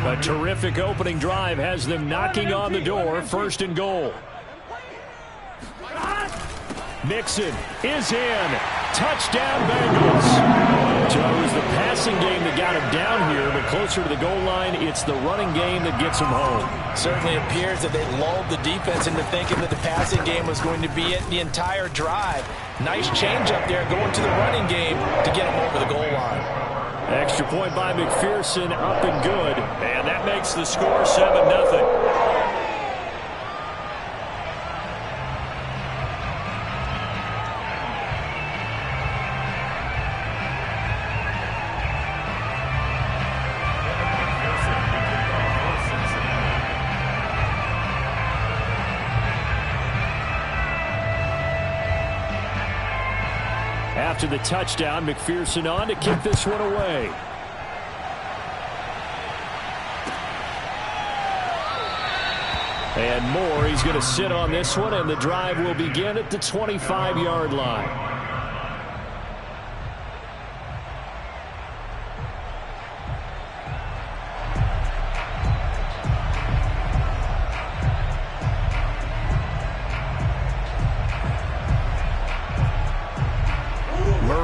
A terrific opening drive has them knocking on the door. 1st and goal. Mixon is in. Touchdown, Bengals. So it was the passing game that got him down here, but closer to the goal line, it's the running game that gets him home. Certainly appears that they lulled the defense into thinking that the passing game was going to be it the entire drive. Nice change up there going to the running game to get him over the goal line. Extra point by McPherson, up and good. And that makes the score 7-0. After the touchdown, McPherson on to kick this one away. And Moore, he's going to sit on this one, and the drive will begin at the 25-yard line.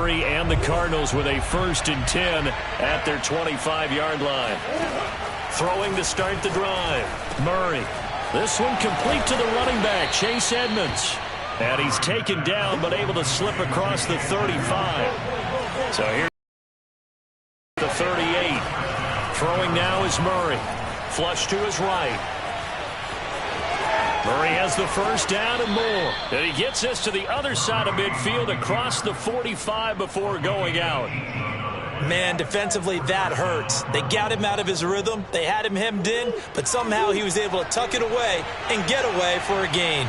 And the Cardinals with a 1st and 10 at their 25-yard line. Throwing to start the drive. Murray. This one complete to the running back, Chase Edmonds. And he's taken down but able to slip across the 35. So here's the 38. Throwing now is Murray. Flush to his right. Murray has the 1st down and more. And he gets us to the other side of midfield across the 45 before going out. Man, defensively, that hurts. They got him out of his rhythm. They had him hemmed in, but somehow he was able to tuck it away and get away for a gain.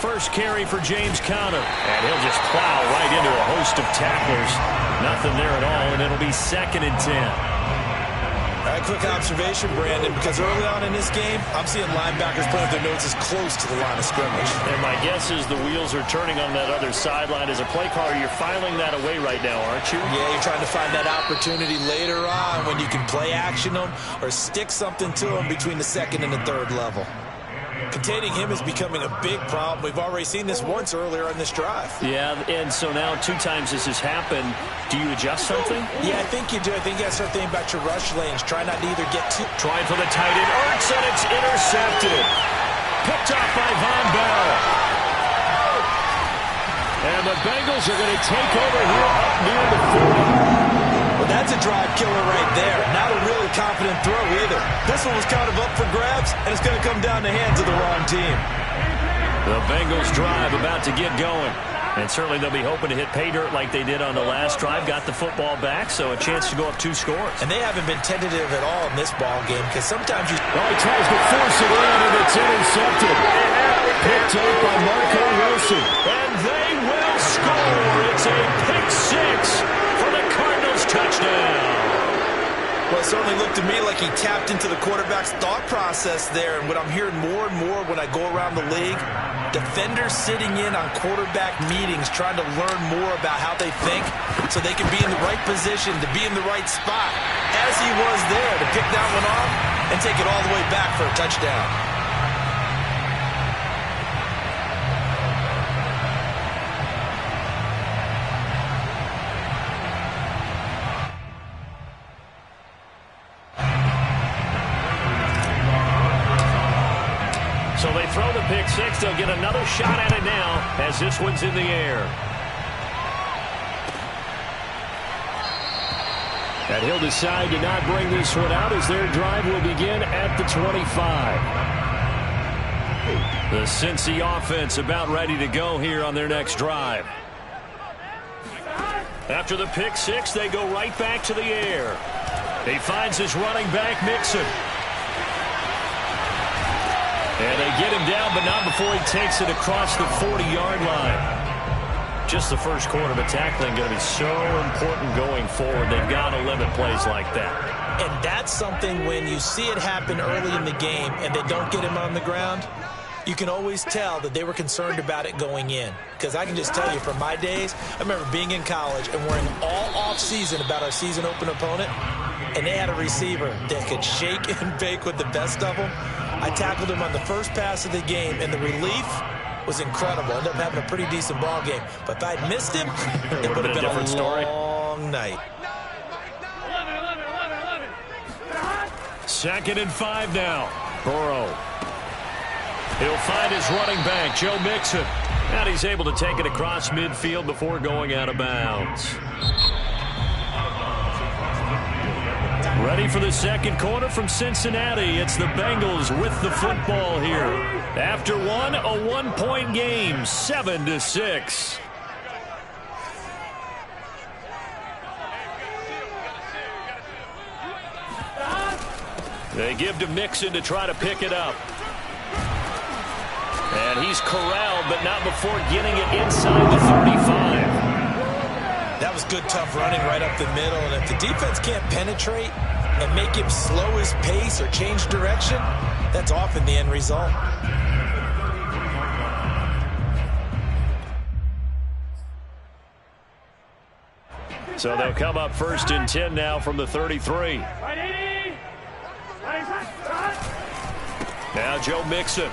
First carry for James Conner. And he'll just plow right into a host of tacklers. Nothing there at all, and it'll be 2nd and 10. Quick observation, Brandon, because early on in this game, I'm seeing linebackers put up their noses close to the line of scrimmage. And my guess is the wheels are turning on that other sideline. As a play caller, you're filing that away right now, aren't you? Yeah, you're trying to find that opportunity later on when you can play action them or stick something to them between the 2nd and the 3rd level. Containing him is becoming a big problem. We've already seen this once earlier on this drive. Yeah, and so now 2 times this has happened. Do you adjust something? Yeah, I think you do. I think you got to start thinking about your rush lanes. Try not to either get too... Trying for the tight end. Ertz, and it's intercepted. Picked off by Von Bell. And the Bengals are going to take over here up near the 40. Well, that's a drive killer right there. Not a really confident throw either. This one was kind of up for grabs, and it's going to come down the hands of the wrong team. The Bengals drive about to get going. And certainly they'll be hoping to hit pay dirt like they did on the last drive. Got the football back, so a chance to go up 2 scores. And they haven't been tentative at all in this ball game because sometimes you... Well, he tries to force it in, and it's intercepted. Picked up by Marco Wilson. And they will score. It's a pick 6 for the Cardinals touchdown. Well, it certainly looked to me like he tapped into the quarterback's thought process there. And what I'm hearing more and more when I go around the league, defenders sitting in on quarterback meetings trying to learn more about how they think so they can be in the right position to be in the right spot, as he was there to pick that one off and take it all the way back for a touchdown. So they throw the pick 6. They'll get another shot at it now as this one's in the air. And he'll decide to not bring this one out as their drive will begin at the 25. The Cincy offense about ready to go here on their next drive. After the pick 6, they go right back to the air. He finds his running back, Mixon. And they get him down, but not before he takes it across the 40-yard line. Just the first quarter, but tackling going to be so important going forward. They've got to limit plays like that. And that's something when you see it happen early in the game and they don't get him on the ground, you can always tell that they were concerned about it going in. Because I can just tell you, from my days, I remember being in college and worrying all off-season about our season opener opponent, and they had a receiver that could shake and bake with the best of them. I tackled him on the first pass of the game, and the relief was incredible. Ended up having a pretty decent ball game. But if I'd missed him, it would have been a long night. 2nd and 5 now. Burrow. He'll find his running back, Joe Mixon. And he's able to take it across midfield before going out of bounds. Ready for the second quarter from Cincinnati. It's the Bengals with the football here. After one, a 1-point game, 7-6. They give to Mixon to try to pick it up. And he's corralled, but not before getting it inside the 35. That was good, tough running right up the middle. And if the defense can't penetrate and make him slow his pace or change direction, that's often the end result. So they'll come up 1st and 10 now from the 33. Now Joe Mixon.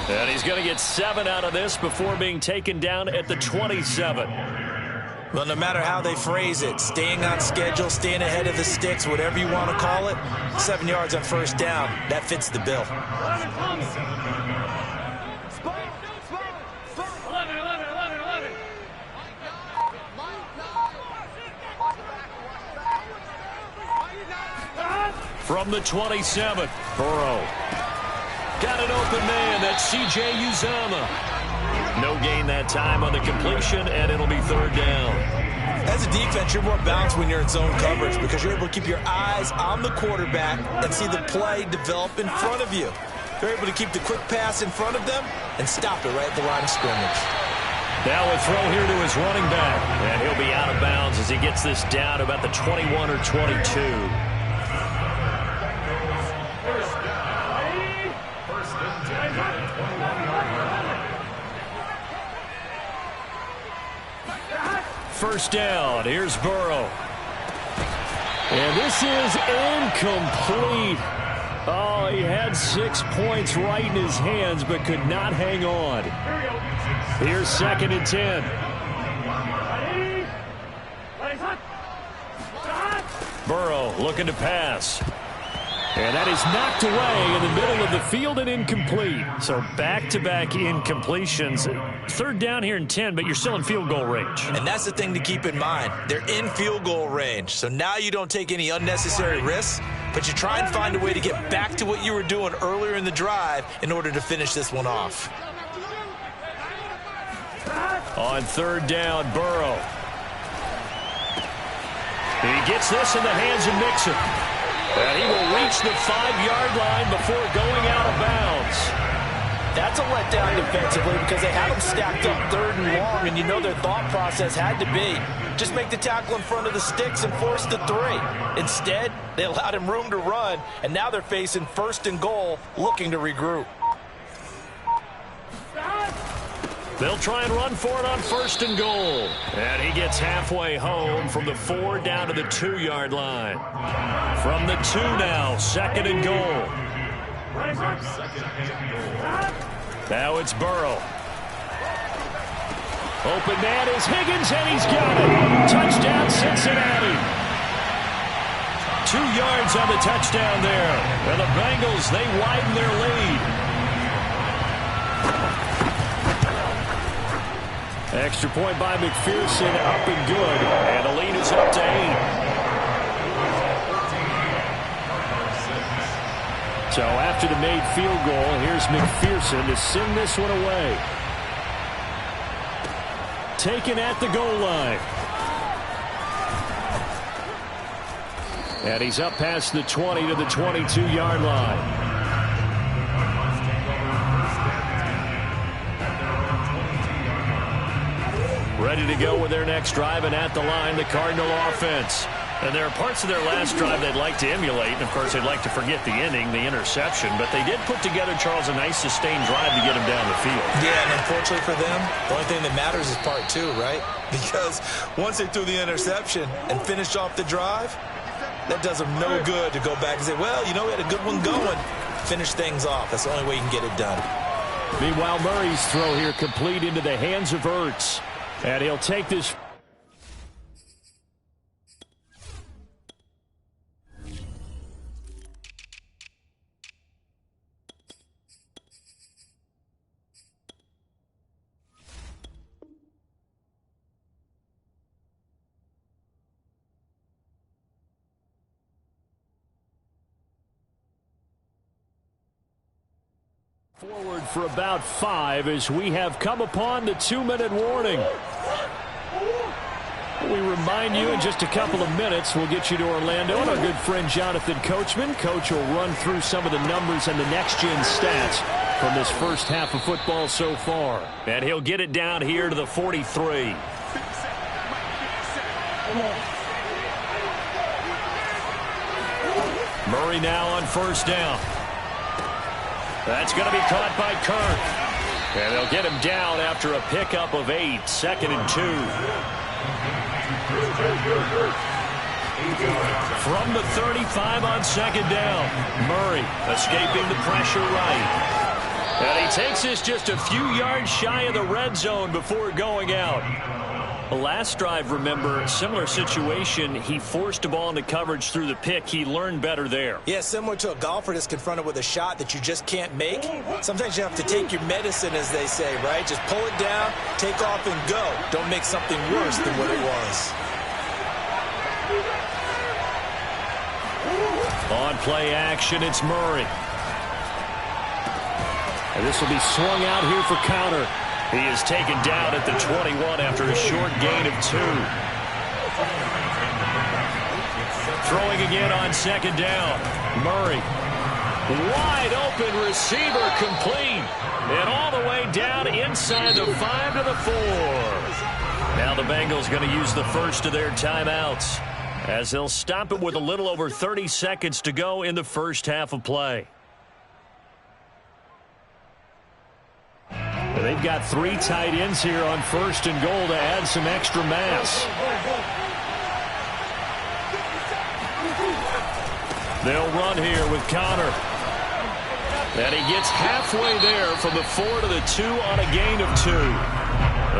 And he's going to get 7 out of this before being taken down at the 27. Well, no matter how they phrase it, staying on schedule, staying ahead of the sticks, whatever you want to call it, 7 yards on 1st down, that fits the bill. From the 27, Burrow. Got an open man. That's C.J. Uzomah. No gain that time on the completion, and it'll be 3rd down. As a defense, you're more balanced when you're in zone coverage because you're able to keep your eyes on the quarterback and see the play develop in front of you. You're able to keep the quick pass in front of them and stop it right at the line of scrimmage. Now a throw here to his running back, and he'll be out of bounds as he gets this down about the 21 or 22. First down. Here's Burrow. And this is incomplete. Oh, he had 6 points right in his hands, but could not hang on. Here's 2nd and 10. Burrow looking to pass. And that is knocked away in the middle of the field and incomplete. So back-to-back incompletions. 3rd down here and 10, but you're still in field goal range. And that's the thing to keep in mind. They're in field goal range. So now you don't take any unnecessary risks, but you try and find a way to get back to what you were doing earlier in the drive in order to finish this one off. On 3rd down, Burrow. He gets this in the hands of Mixon. And he will reach the 5-yard line before going out of bounds. That's a letdown defensively because they had him stacked up 3rd and long, and you know their thought process had to be just make the tackle in front of the sticks and force the 3. Instead, they allowed him room to run, and now they're facing 1st and goal, looking to regroup. They'll try and run for it on 1st and goal. And he gets halfway home from the 4 down to the 2-yard line. From the 2 now, 2nd and goal. Now it's Burrow. Open man is Higgins, and he's got it. Touchdown, Cincinnati. 2 yards on the touchdown there. And the Bengals, they widen their lead. Extra point by McPherson, up and good. And the lead is up to 8. So after the made field goal, here's McPherson to send this one away. Taken at the goal line. And he's up past the 20 to the 22-yard line. Ready to go with their next drive, and at the line, the Cardinal offense. And there are parts of their last drive they'd like to emulate. And, of course, they'd like to forget the inning, the interception. But they did put together, Charles, a nice sustained drive to get him down the field. Yeah, and unfortunately for them, the only thing that matters is part two, right? Because once they threw the interception and finished off the drive, that does them no good to go back and say, well, you know, we had a good one going. Finish things off. That's the only way you can get it done. Meanwhile, Murray's throw here complete into the hands of Ertz. And he'll take this. Forward for about 5 as we have come upon the 2-minute warning. We remind you in just a couple of minutes we'll get you to Orlando and our good friend Jonathan Coachman. Coach will run through some of the numbers and the next-gen stats from this first half of football so far. And he'll get it down here to the 43. Murray now on first down. That's going to be caught by Kirk. And they'll get him down after a pickup of 8, 2nd and 2. From the 35 on 2nd down, Murray escaping the pressure right. And he takes this just a few yards shy of the red zone before going out. The last drive, remember, similar situation. He forced a ball into coverage through the pick. He learned better there. Yeah, similar to a golfer that's confronted with a shot that you just can't make. Sometimes you have to take your medicine, as they say, right? Just pull it down, take off, and go. Don't make something worse than what it was. On play action, it's Murray. And this will be swung out here for counter. He is taken down at the 21 after a short gain of 2. Throwing again on 2nd down. Murray. Wide open receiver complete. And all the way down inside the 5 to the 4. Now the Bengals going to use the first of their timeouts as they'll stop it with a little over 30 seconds to go in the first half of play. They've got 3 tight ends here on 1st and goal to add some extra mass. They'll run here with Connor. And he gets halfway there from the 4 to the 2 on a gain of 2.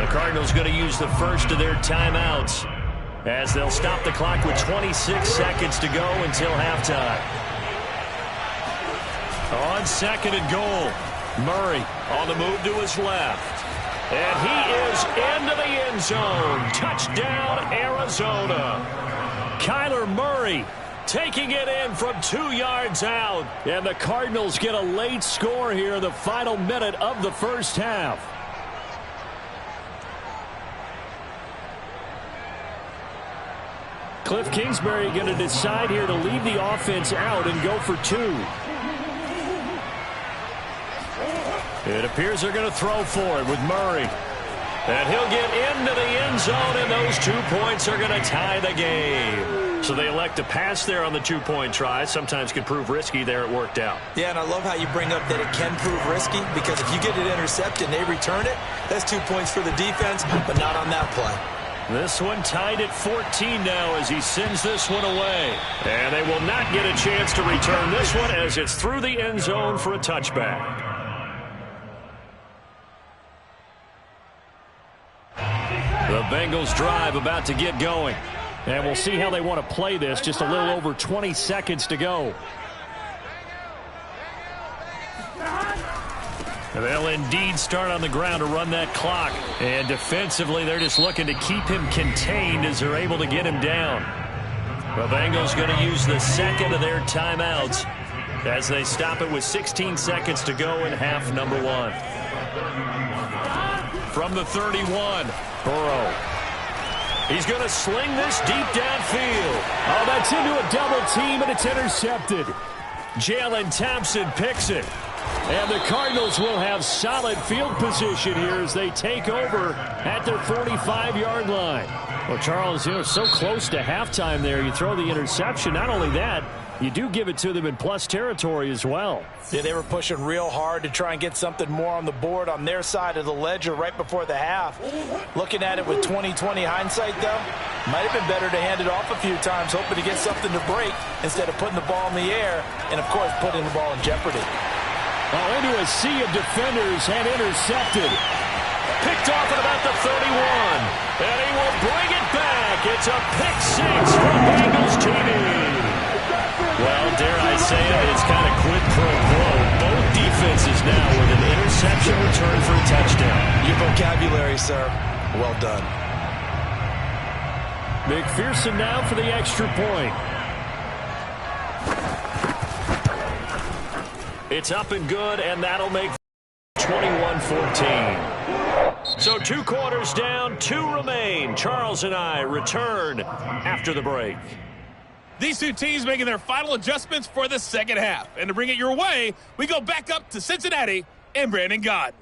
The Cardinals going to use the first of their timeouts as they'll stop the clock with 26 seconds to go until halftime. On 2nd and goal. Murray on the move to his left. And he is into the end zone. Touchdown, Arizona. Kyler Murray taking it in from 2 yards out. And the Cardinals get a late score here in the final minute of the first half. Cliff Kingsbury going to decide here to leave the offense out and go for 2. It appears they're going to throw for it with Murray. And he'll get into the end zone, and those 2 points are going to tie the game. So they elect to pass there on the 2-point try. Sometimes can prove risky. There it worked out. Yeah, and I love how you bring up that it can prove risky, because if you get it intercepted and they return it, that's 2 points for the defense, but not on that play. This one tied at 14 now as he sends this one away. And they will not get a chance to return this one as it's through the end zone for a touchback. The Bengals drive about to get going. And we'll see how they want to play this. Just a little over 20 seconds to go. And they'll indeed start on the ground to run that clock. And defensively, they're just looking to keep him contained as they're able to get him down. The Bengals going to use the second of their timeouts as they stop it with 16 seconds to go in half number 1. From the 31, Burrow. He's going to sling this deep downfield. Oh, that's into a double team, and it's intercepted. Jalen Thompson picks it. And the Cardinals will have solid field position here as they take over at their 45-yard line. Well, Charles, so close to halftime there. You throw the interception. Not only that, you do give it to them in plus territory as well. Yeah, they were pushing real hard to try and get something more on the board on their side of the ledger right before the half. Looking at it with 20/20 hindsight, though, might have been better to hand it off a few times, hoping to get something to break instead of putting the ball in the air and, of course, putting the ball in jeopardy. Well, into a sea of defenders and intercepted. Picked off at about the 31. And he will bring it back. It's a pick six from Bengals TD. Well, dare I say it, it's kind of quid pro quo. Both defenses now with an interception return for a touchdown. Your vocabulary, sir. Well done. McPherson now for the extra point. It's up and good, and that'll make 21-14. So 2 quarters down, 2 remain. Charles and I return after the break. These two teams making their final adjustments for the second half. And to bring it your way, we go back up to Cincinnati and Brandon Gott.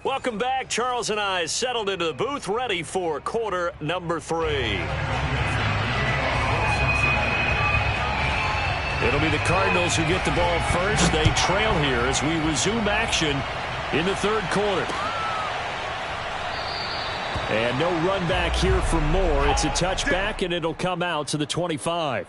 Welcome back. Charles and I settled into the booth, ready for quarter number 3. It'll be the Cardinals who get the ball first. They trail here as we resume action in the third quarter. And no run back here for more. It's a touchback, and it'll come out to the 25.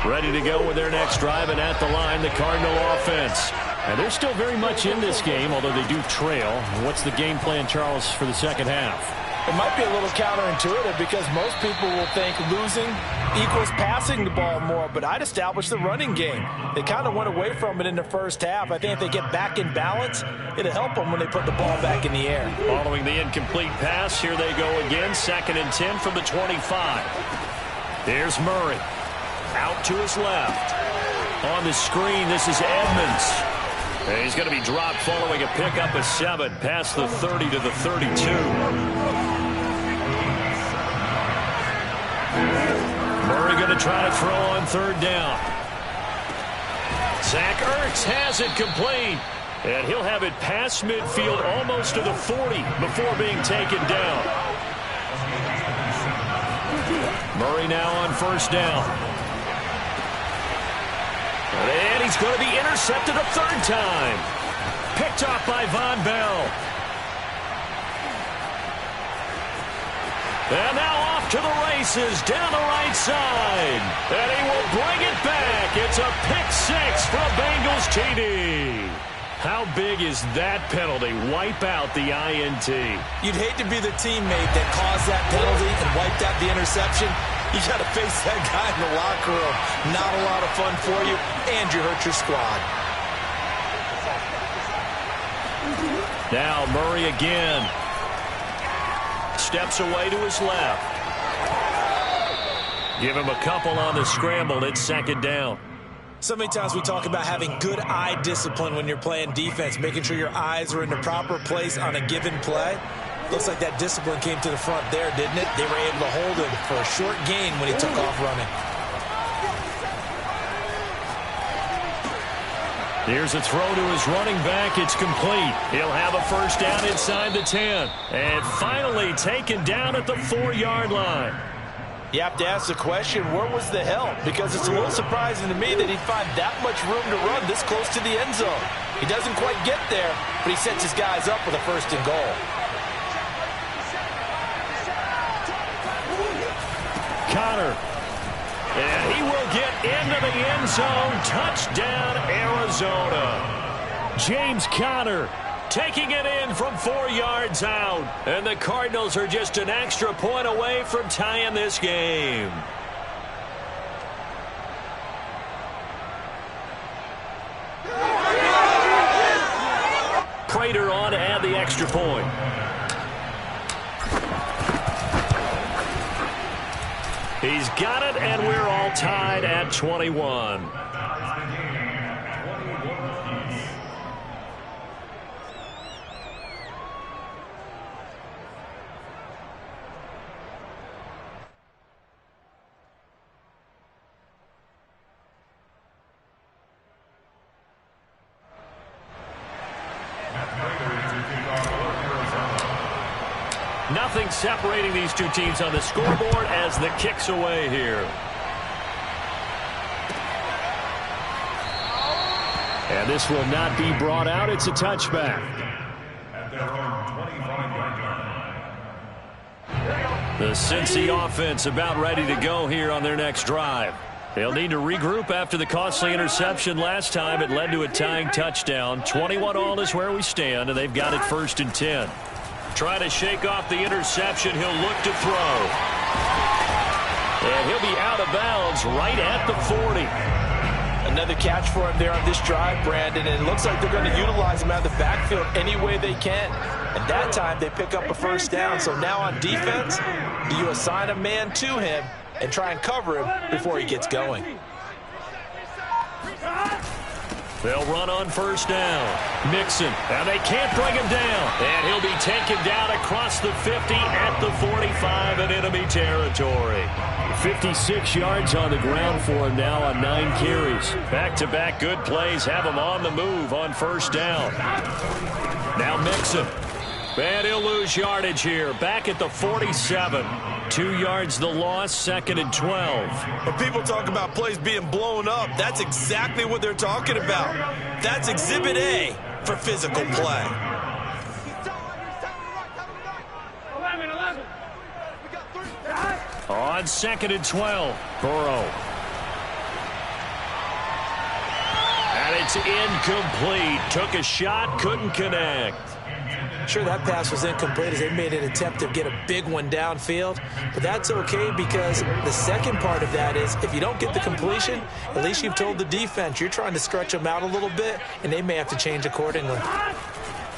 Ready to go with their next drive, and at the line, the Cardinal offense. And they're still very much in this game, although they do trail. What's the game plan, Charles, for the second half? It might be a little counterintuitive because most people will think losing equals passing the ball more, but I'd establish the running game. They kind of went away from it in the first half. I think if they get back in balance, it'll help them when they put the ball back in the air. Following the incomplete pass, here they go again. 2nd and 10 from the 25. There's Murray. Out to his left. On the screen, this is Edmonds. And he's going to be dropped following a pickup of 7 past the 30 to the 32. Murray going to try to throw on 3rd down. Zach Ertz has it complete. And he'll have it past midfield almost to the 40 before being taken down. Murray now on 1st down. And he's going to be intercepted a 3rd time. Picked off by Von Bell. And now off to the races down the right side. And he will bring it back. It's a pick 6 for Bengals TD. How big is that penalty? Wipe out the INT. You'd hate to be the teammate that caused that penalty and wiped out the interception. You got to face that guy in the locker room. Not a lot of fun for you, and you hurt your squad. Now Murray again. Steps away to his left. Give him a couple on the scramble. It's 2nd down. So many times we talk about having good eye discipline when you're playing defense, making sure your eyes are in the proper place on a given play. Looks like that discipline came to the front there, didn't it? They were able to hold him for a short gain when he took off running. Here's a throw to his running back. It's complete. He'll have a 1st down inside the 10. And finally taken down at the 4-yard line. You have to ask the question, where was the help? Because it's a little surprising to me that he'd find that much room to run this close to the end zone. He doesn't quite get there, but he sets his guys up with a 1st and goal. Connor. And he will get into the end zone. Touchdown, Arizona. James Conner taking it in from 4 yards out. And the Cardinals are just an extra point away from tying this game. Prater on to add the extra point. He's got it, and we're all tied at 21. Nothing separating these two teams on the scoreboard as the kick's away here. And this will not be brought out. It's a touchback. The Cincy offense about ready to go here on their next drive. They'll need to regroup after the costly interception last time. It led to a tying touchdown. 21-all is where we stand, and they've got it 1st and 10. Trying to shake off the interception. He'll look to throw. And he'll be out of bounds right at the 40. Another catch for him there on this drive, Brandon, and it looks like they're going to utilize him out of the backfield any way they can. And that time they pick up a 1st down. So now on defense, do you assign a man to him and try and cover him before he gets going? They'll run on 1st down. Mixon, and they can't bring him down. And he'll be taken down across the 50 at the 45 in enemy territory. 56 yards on the ground for him now on 9 carries. Back-to-back good plays have him on the move on 1st down. Now Mixon. And he'll lose yardage here. Back at the 47. 2 yards the loss, 2nd and 12. When people talk about plays being blown up, that's exactly what they're talking about. That's Exhibit A for physical play. On 2nd and 12, Burrow. And it's incomplete. Took a shot, couldn't connect. Sure, that pass was incomplete as they made an attempt to get a big one downfield, but that's okay because the second part of that is if you don't get the completion, at least you've told the defense you're trying to stretch them out a little bit, and they may have to change accordingly.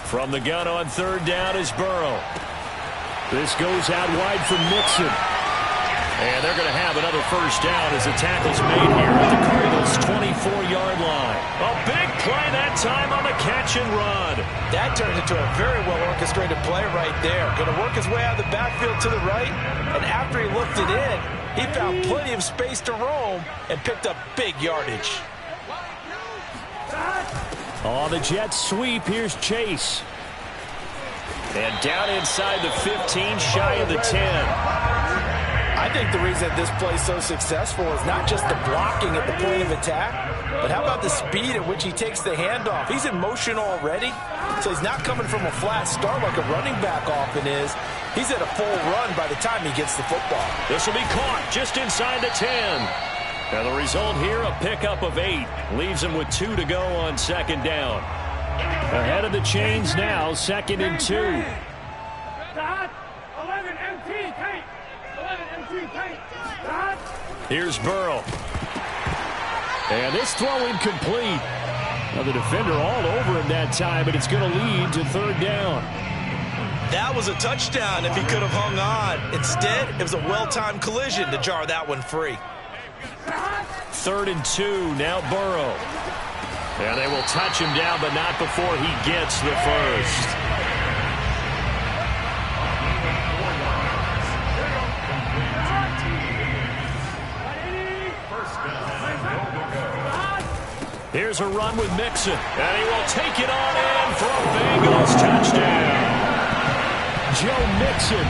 From the gun on 3rd down is Burrow. This goes out wide for Mixon. And they're going to have another 1st down as the tackle's made here at the Cardinals' 24-yard line. A big play that time on the catch and run. That turned into a very well-orchestrated play right there. Going to work his way out of the backfield to the right, and after he looked it in, he found plenty of space to roam and picked up big yardage. On the jet sweep, here's Chase. And down inside the 15, shy of the 10. I think the reason this play is so successful is not just the blocking at the point of attack, but how about the speed at which he takes the handoff? He's in motion already, so he's not coming from a flat start like a running back often is. He's at a full run by the time he gets the football. This will be caught just inside the 10. And the result here, a pickup of 8. Leaves him with 2 to go on 2nd down. Ahead of the chains now, 2nd and 2. Here's Burrow. And this throw incomplete. Now the defender all over him that time, but it's going to lead to 3rd down. That was a touchdown if he could have hung on. Instead, it was a well-timed collision to jar that one free. 3rd and 2, now Burrow. And they will touch him down, but not before he gets the 1st. Here's a run with Mixon, and he will take it on in for a Bengals touchdown. Joe Mixon,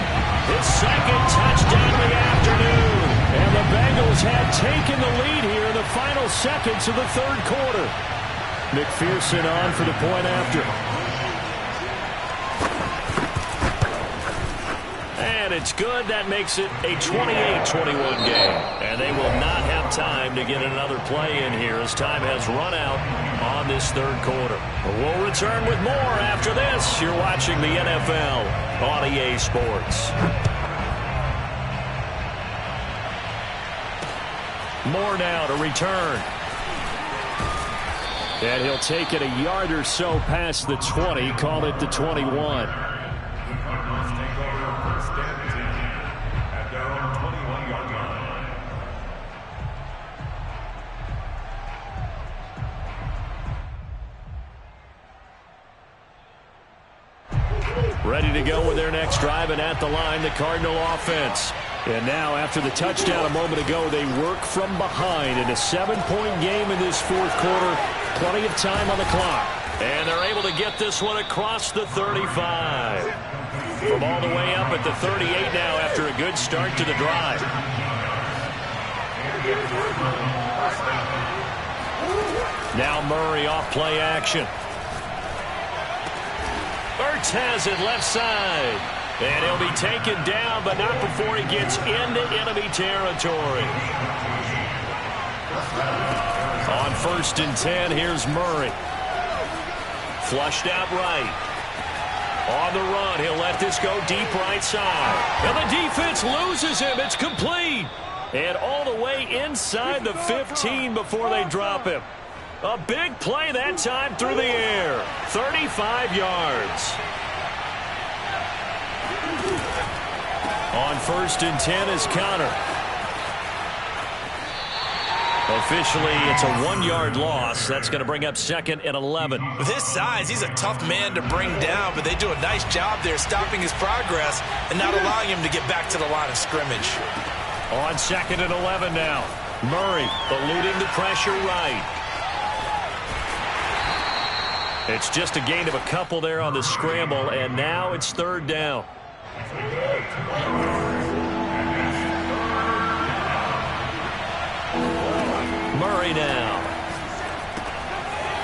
his 2nd touchdown of the afternoon. And the Bengals had taken the lead here in the final seconds of the 3rd quarter. McPherson on for the point after. And it's good. That makes it a 28-21 game. And they will not have time to get another play in here as time has run out on this 3rd quarter. We'll return with more after this. You're watching the NFL on EA Sports. More now to return. And he'll take it a yard or so past the 20, call it the 21. Ready to go with their next drive, and at the line, the Cardinal offense. And now, after the touchdown a moment ago, they work from behind in a 7-point game in this 4th quarter. Plenty of time on the clock. And they're able to get this one across the 35. From all the way up at the 38 now after a good start to the drive. Now Murray off play action. Ertz has it left side. And he'll be taken down, but not before he gets into enemy territory. On 1st and 10, here's Murray. Flushed out right. On the run, he'll let this go deep right side. And the defense loses him. It's complete. And all the way inside the 15 before they drop him. A big play that time through the air. 35 yards. On 1st and 10 is Connor. Officially, it's a 1-yard loss. That's going to bring up 2nd and 11. With his size, he's a tough man to bring down, but they do a nice job there stopping his progress and not allowing him to get back to the line of scrimmage. On 2nd and 11 now. Murray eluding the pressure right. It's just a gain of a couple there on the scramble, and now it's 3rd down. Murray now.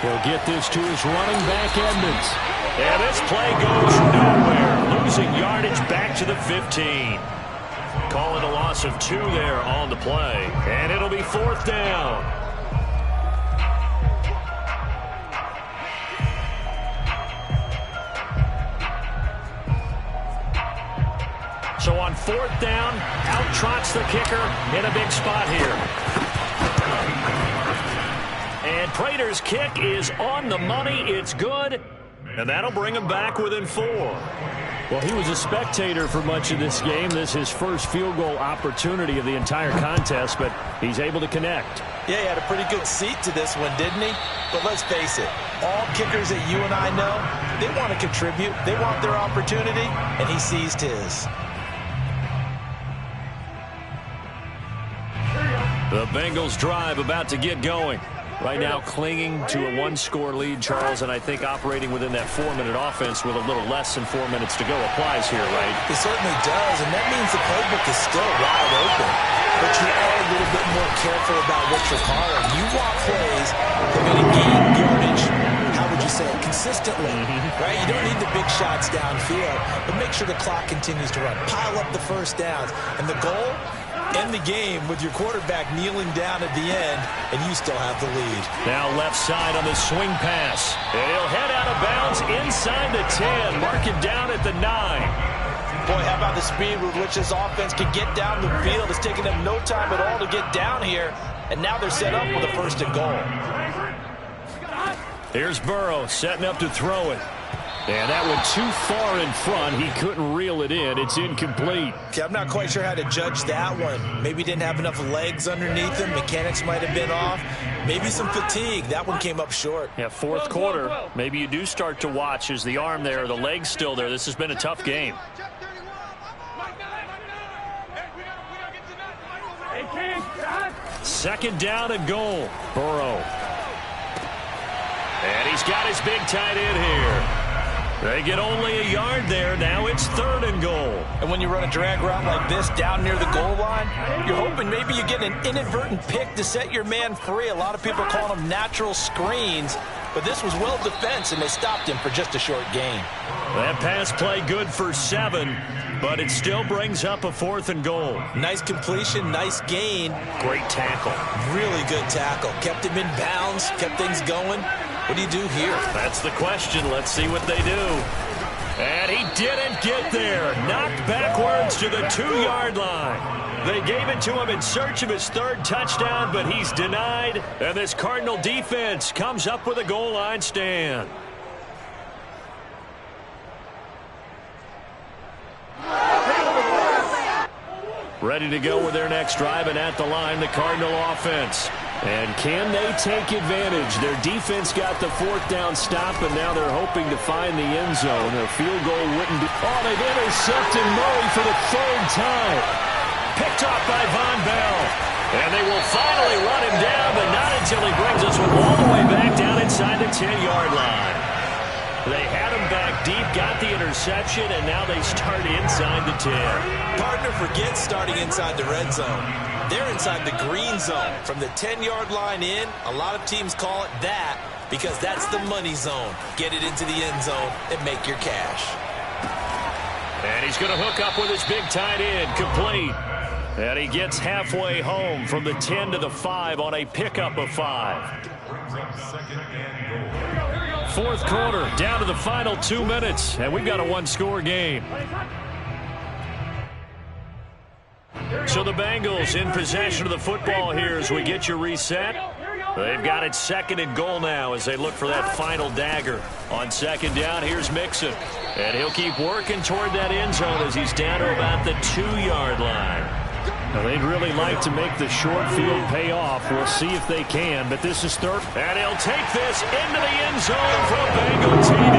He'll get this to his running back, Edmonds. And this play goes nowhere. Losing yardage back to the 15. Call it a loss of 2 there on the play. And it'll be 4th down. So on 4th down, out trots the kicker in a big spot here. And Prater's kick is on the money. It's good. And that'll bring him back within 4. Well, he was a spectator for much of this game. This is his first field goal opportunity of the entire contest, but he's able to connect. Yeah, he had a pretty good seat to this one, didn't he? But let's face it, all kickers that you and I know, they want to contribute. They want their opportunity, and he seized his. The Bengals drive about to get going. Right now clinging to a 1-score lead, Charles, and I think operating within that 4-minute offense with a little less than 4 minutes to go applies here, right? It certainly does, and that means the playbook is still wide open. But you are a little bit more careful about what you're calling. You want plays that are going to gain yardage, how would you say it, consistently, right? You don't need the big shots downfield, but make sure the clock continues to run. Pile up the first downs, and the goal, end the game with your quarterback kneeling down at the end, and you still have the lead. Now left side on the swing pass. And he'll head out of bounds inside the 10. Mark it down at the 9. Boy, how about the speed with which this offense can get down the field? It's taken them no time at all to get down here, and now they're set up with a 1st and goal. Here's Burrow setting up to throw it. And that went too far in front. He couldn't reel it in. It's incomplete. Okay, I'm not quite sure how to judge that one. Maybe didn't have enough legs underneath him. Mechanics might have been off. Maybe some fatigue. That one came up short. Yeah, 4th quarter. Maybe you do start to watch as the arm there, the leg's still there. This has been a tough game. 2nd down and goal. Burrow. And he's got his big tight end here. They get only a yard there. Now it's 3rd and goal. And when you run a drag route like this down near the goal line, you're hoping maybe you get an inadvertent pick to set your man free. A lot of people call them natural screens, but this was well defense, and they stopped him for just a short gain. That pass play good for 7, but it still brings up a 4th and goal. Nice completion, nice gain. Great tackle. Really good tackle. Kept him in bounds, kept things going. What do you do here? That's the question. Let's see what they do. And he didn't get there. Knocked backwards to the 2-yard line. They gave it to him in search of his 3rd touchdown, but he's denied. And this Cardinal defense comes up with a goal line stand. Ready to go with their next drive, and at the line, the Cardinal offense. And can they take advantage? Their defense got the 4th down stop, and now they're hoping to find the end zone. A field goal wouldn't be... Oh, they've intercepted Murray for the 3rd time. Picked off by Von Bell. And they will finally run him down, but not until he brings us all the way back down inside the 10-yard line. They had him back deep, got the interception, and now they start inside the 10. Partner, forget starting inside the red zone. They're inside the green zone. From the 10-yard line in, a lot of teams call it that because that's the money zone. Get it into the end zone and make your cash. And he's going to hook up with his big tight end, complete. And he gets halfway home from the 10 to the 5 on a pickup of 5. Fourth quarter, down to the final 2 minutes, and we've got a one-score game. So the Bengals in possession of the football here as we get you reset. They've got it second and goal now as they look for that final dagger. On second down, here's Mixon. And he'll keep working toward that end zone as he's down to about the 2-yard line. Now, they'd really like to make the short field pay off. We'll see if they can, but this is third. And he'll take this into the end zone for a Bengal TD.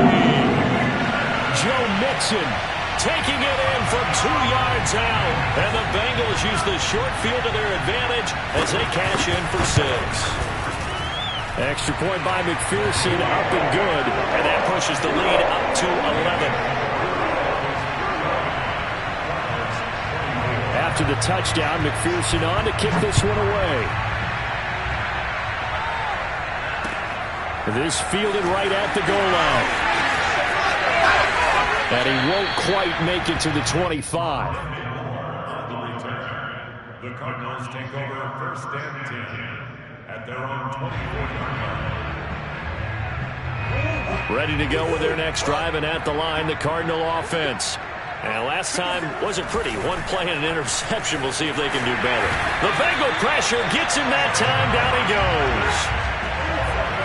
Joe Mixon taking it in from 2 yards out. And the Bengals use the short field to their advantage as they cash in for 6. Extra point by McPherson, up and good. And that pushes the lead up to 11. After the touchdown, McPherson on to kick this one away. This fielded right at the goal line. And he won't quite make it to the 25. The Cardinals take over first and 10 at their own 24-yard line. Ready to go with their next drive, and at the line, the Cardinal offense. And last time wasn't pretty. One play and an interception. We'll see if they can do better. The Bengal pressure gets him that time. Down he goes.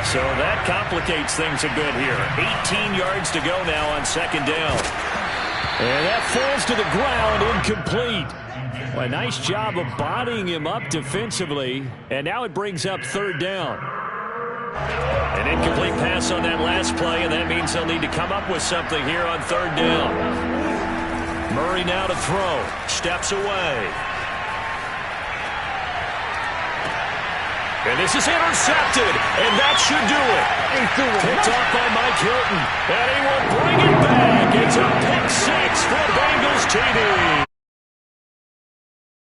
So that complicates things a bit here. 18 yards to go now on second down. And that falls to the ground, incomplete. Well, a nice job of bodying him up defensively. And now it brings up third down. An incomplete pass on that last play, and that means they'll need to come up with something here on third down. Murray now to throw. Steps away. And this is intercepted, and that should do it. Picked off by Mike Hilton, and he will bring it back. It's a pick 6 for Bengals TD.